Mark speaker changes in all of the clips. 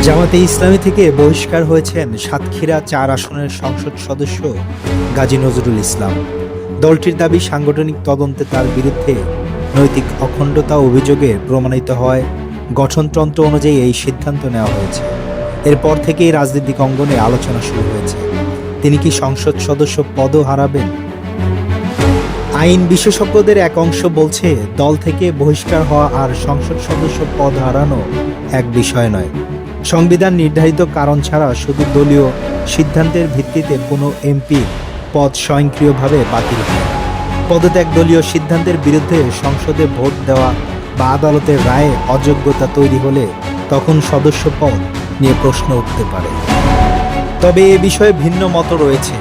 Speaker 1: জামাতে ইসলামী থেকে বহিষ্কার হয়েছেন সাতক্ষীরা ৪ আসনের সংসদ সদস্য গাজী নজরুল ইসলাম। দলটির দাবি, সাংগঠনিক তদন্তে তার বিরুদ্ধে নৈতিক অখণ্ডতা অভিযোগে প্রমাণিত হয় গঠনতন্ত্র অনুযায়ী এই সিদ্ধান্ত নেওয়া হয়েছে। এরপর থেকেই রাজনৈতিক অঙ্গনে আলোচনা শুরু হয়েছে, তিনি কি সংসদ সদস্য পদও হারাবেন। আইন বিশেষজ্ঞদের এক অংশ বলছে, দল থেকে বহিষ্কার হওয়া আর সংসদ সদস্য পদ হারানো এক বিষয় নয়। সংবিধান নির্ধারিত কারণ ছাড়া শুধু দলীয় সিদ্ধান্তের ভিত্তিতে কোনো এমপি পদ স্বয়ংক্রিয়ভাবে বাতিল হয়। পদত্যাগ দলীয় সিদ্ধান্তের বিরুদ্ধে সংসদে ভোট দেওয়া বা আদালতের রায়ে অযোগ্যতা তৈরি হলে তখন সদস্য পদ নিয়ে প্রশ্ন উঠতে পারে। তবে এ বিষয়ে ভিন্ন মত রয়েছে।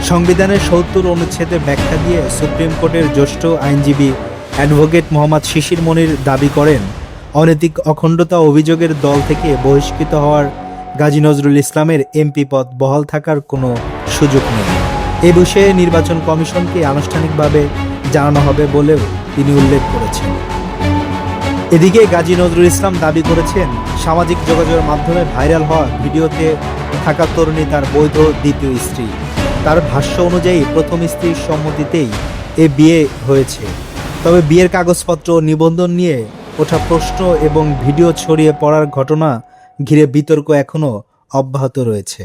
Speaker 1: সংবিধানের ৭০ অনুচ্ছেদের ব্যাখ্যা দিয়ে সুপ্রিম কোর্টের জ্যেষ্ঠ আইনজীবী অ্যাডভোকেট মোহাম্মদ শিশির মনির দাবি করেন, অনৈতিক অখণ্ডতা অভিযোগের দল থেকে বহিষ্কৃত হওয়ার গাজী নজরুল ইসলামের এমপি পদ বহাল থাকার কোনো সুযোগ নেই। এ বিষয়ে নির্বাচন কমিশনকে আনুষ্ঠানিকভাবে জানানো হবে বলেও তিনি উল্লেখ করেছেন। এদিকে গাজী নজরুল ইসলাম দাবি করেছেন, সামাজিক যোগাযোগের মাধ্যমে ভাইরাল হওয়া ভিডিওতে থাকা তরুণী তার বৈধ দ্বিতীয় স্ত্রী। তার ভাষ্য অনুযায়ী প্রথম স্ত্রীর সম্মতিতেই এ বিয়ে হয়েছে। তবে বিয়ের কাগজপত্র ও নিবন্ধন নিয়ে ওঠা প্রশ্ন এবং ভিডিও ছড়িয়ে পড়ার ঘটনা ঘিরে বিতর্ক এখনও অব্যাহত রয়েছে।